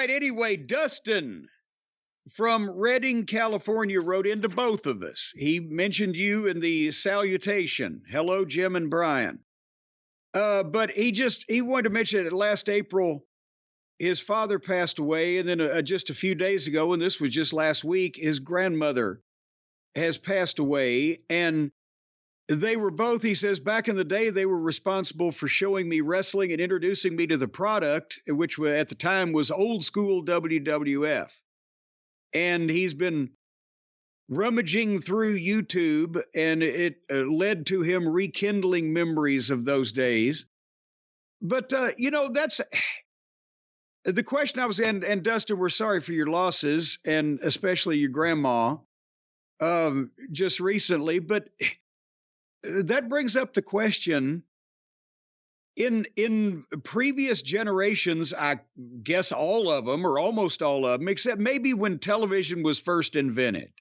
right. Anyway, Dustin from Redding, California wrote into both of us. He mentioned you in the salutation. Hello, Jim and Brian. But he wanted to mention that last April, his father passed away. And then just a few days ago, and this was just last week, his grandmother has passed away. And they were both, he says, back in the day, they were responsible for showing me wrestling and introducing me to the product, which at the time was old school WWF. And he's been rummaging through YouTube, and it led to him rekindling memories of those days. But, that's the question I was, and Dustin, we're sorry for your losses, and especially your grandma just recently. But that brings up the question, in previous generations, I guess all of them or almost all of them, except maybe when television was first invented,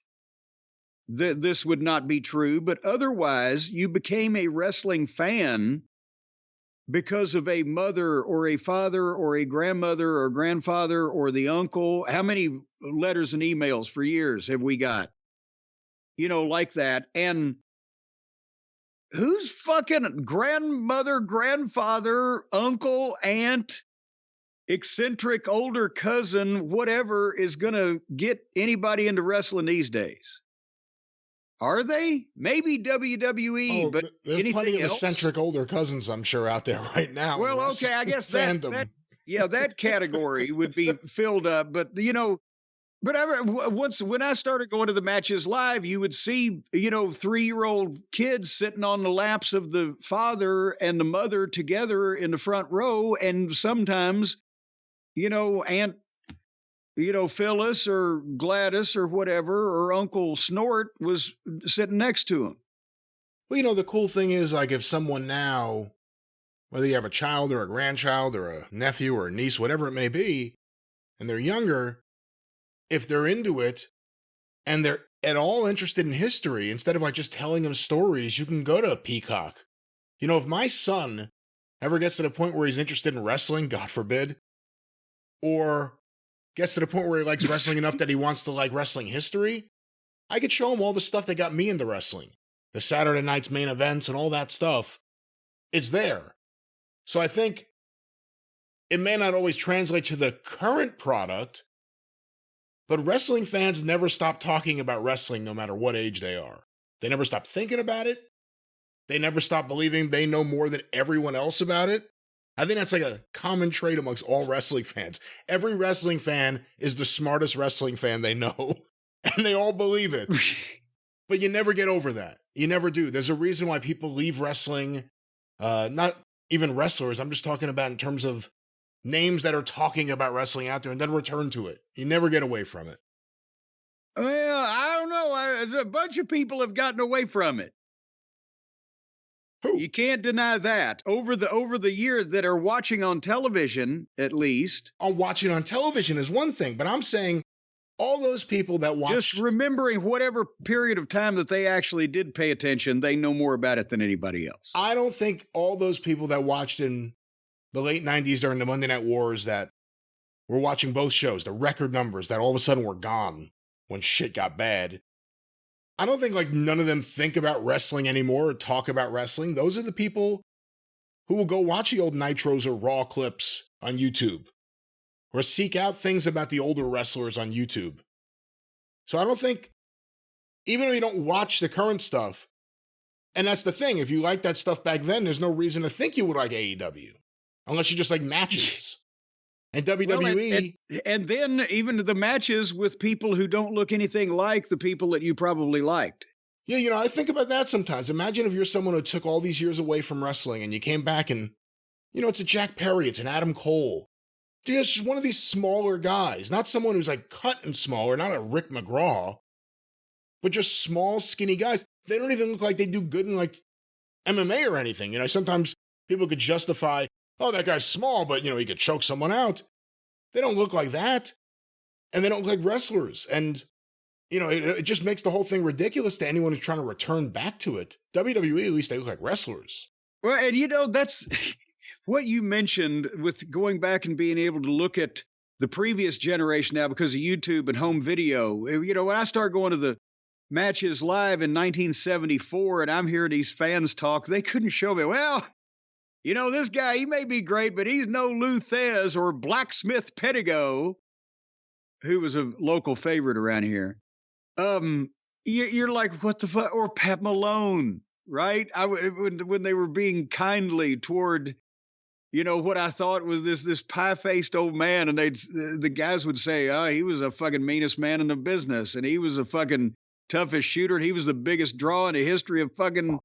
this would not be true. But otherwise, you became a wrestling fan because of a mother or a father or a grandmother or grandfather or the uncle. How many letters and emails for years have we got? Like that. And whose fucking grandmother, grandfather, uncle, aunt, eccentric older cousin, whatever, is going to get anybody into wrestling these days? Are they? Maybe WWE, but there's plenty of else? eccentric older cousins, I'm sure, out there right now. Well, okay, I guess that category would be filled up. But when I started going to the matches live, you would see 3-year-old kids sitting on the laps of the father and the mother together in the front row, and sometimes Aunt Phyllis or Gladys or whatever, or Uncle Snort was sitting next to him. Well, the cool thing is, like, if someone now, whether you have a child or a grandchild or a nephew or a niece, whatever it may be, and they're younger, if they're into it and they're at all interested in history, instead of like just telling them stories, you can go to Peacock. If my son ever gets to the point where he's interested in wrestling, God forbid, or gets to the point where he likes wrestling enough that he wants to like wrestling history, I could show him all the stuff that got me into wrestling. The Saturday night's main events and all that stuff. It's there. So I think it may not always translate to the current product, but wrestling fans never stop talking about wrestling no matter what age they are. They never stop thinking about it. They never stop believing they know more than everyone else about it. I think that's like a common trait amongst all wrestling fans. Every wrestling fan is the smartest wrestling fan they know, and they all believe it. But you never get over that. You never do. There's a reason why people leave wrestling, not even wrestlers. I'm just talking about in terms of names that are talking about wrestling out there and then return to it. You never get away from it. Well, I don't know. A bunch of people have gotten away from it. Who? You can't deny that. Over the years that are watching on television, at least. Watching on television is one thing, but I'm saying all those people that watch... Just remembering whatever period of time that they actually did pay attention, they know more about it than anybody else. I don't think all those people that watched in the late 90s during the Monday Night Wars that were watching both shows, the record numbers that all of a sudden were gone when shit got bad. I don't think like none of them think about wrestling anymore or talk about wrestling. Those are the people who will go watch the old Nitros or Raw clips on YouTube or seek out things about the older wrestlers on YouTube. So I don't think, even if you don't watch the current stuff, and that's the thing, if you like that stuff back then, there's no reason to think you would like AEW. Unless you just like matches. And WWE... Well, and then even the matches with people who don't look anything like the people that you probably liked. Yeah, I think about that sometimes. Imagine if you're someone who took all these years away from wrestling and you came back and, it's a Jack Perry, it's an Adam Cole. It's just one of these smaller guys. Not someone who's like cut and smaller, not a Rick McGraw, but just small, skinny guys. They don't even look like they do good in like MMA or anything. Sometimes people could justify, oh, that guy's small, but, he could choke someone out. They don't look like that. And they don't look like wrestlers. And, it just makes the whole thing ridiculous to anyone who's trying to return back to it. WWE, at least they look like wrestlers. Well, and, that's what you mentioned with going back and being able to look at the previous generation now because of YouTube and home video. You know, when I started going to the matches live in 1974 and I'm hearing these fans talk, they couldn't show me, well, you know, this guy, he may be great, but he's no Lou Thez or Blacksmith Pettigo, who was a local favorite around here. You're like, what the fuck? Or Pat Malone, right? When they were being kindly toward, you know, what I thought was this pie-faced old man, and the guys would say, oh, he was the fucking meanest man in the business, and he was the fucking toughest shooter, and he was the biggest draw in the history of fucking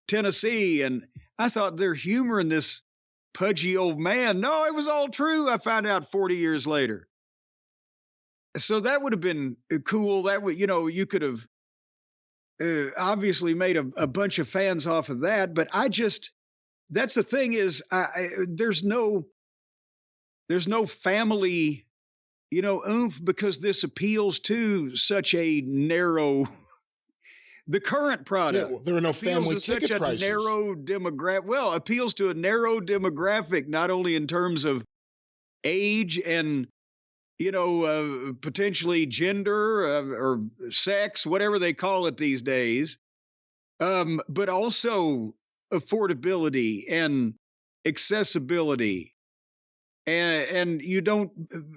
Tennessee. And I thought they're humoring this pudgy old man. No, it was all true. I found out 40 years later. So that would have been cool. That would, you know, you could have obviously made a bunch of fans off of that. But that's the thing is, there's no family, you know, oomph, because this appeals to such a narrow. The current product. Yeah, well, there are no family ticket prices. Narrow demographic. Well, appeals to a narrow demographic, not only in terms of age and, you know, potentially gender or sex, whatever they call it these days, but also affordability and accessibility. And you don't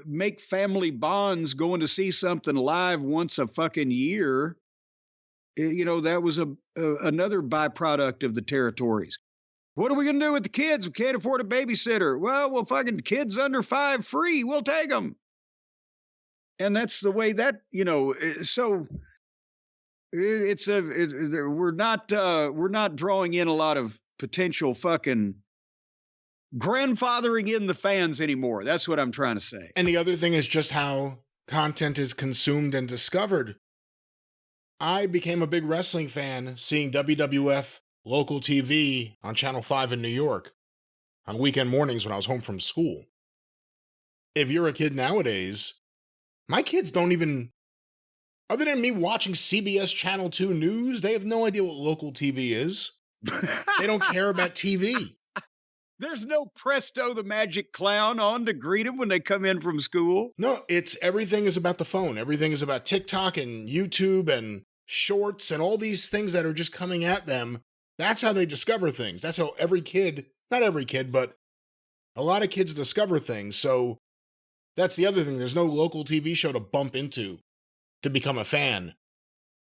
make family bonds going to see something live once a fucking year. You know, that was another byproduct of the territories. What are we going to do with the kids? We can't afford a babysitter. Well, we'll fucking kids under 5 free. We'll take them. And that's the way that, you know, so we're not drawing in a lot of potential fucking grandfathering in the fans anymore. That's what I'm trying to say. And the other thing is just how content is consumed and discovered. I became a big wrestling fan seeing WWF local TV on Channel 5 in New York on weekend mornings when I was home from school. If you're a kid nowadays, my kids don't even, other than me watching CBS Channel 2 news, they have no idea what local TV is. They don't care about TV. There's no Presto the Magic Clown on to greet them when they come in from school. No, everything is about the phone. Everything is about TikTok and YouTube and shorts and all these things that are just coming at them. That's how they discover things. That's how every kid, not every kid, but a lot of kids discover things. So that's the other thing. There's no local TV show to bump into to become a fan.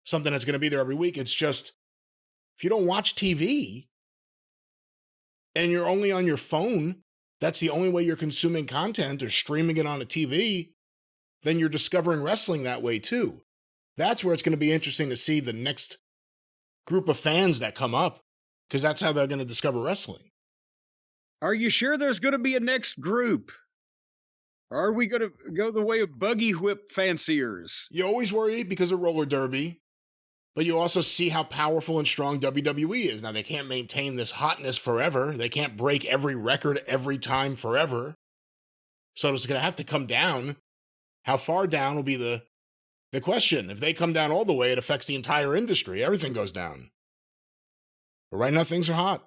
Something that's going to be there every week. It's just, if you don't watch TV and you're only on your phone, that's the only way you're consuming content or streaming it on a TV, then you're discovering wrestling that way too. That's where it's going to be interesting to see the next group of fans that come up, because that's how they're going to discover wrestling. Are you sure there's going to be a next group? Or are we going to go the way of buggy whip fanciers? You always worry because of roller derby, but you also see how powerful and strong WWE is. Now, they can't maintain this hotness forever. They can't break every record every time forever. So it's going to have to come down. How far down will be the question. If they come down all the way, it affects the entire industry. Everything goes down. But right now, things are hot.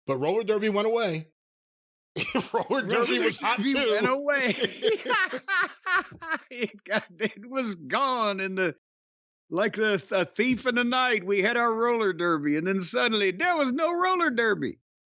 But roller derby went away. roller derby was hot too. Went away. It was gone like a thief in the night. We had our roller derby, and then suddenly there was no roller derby.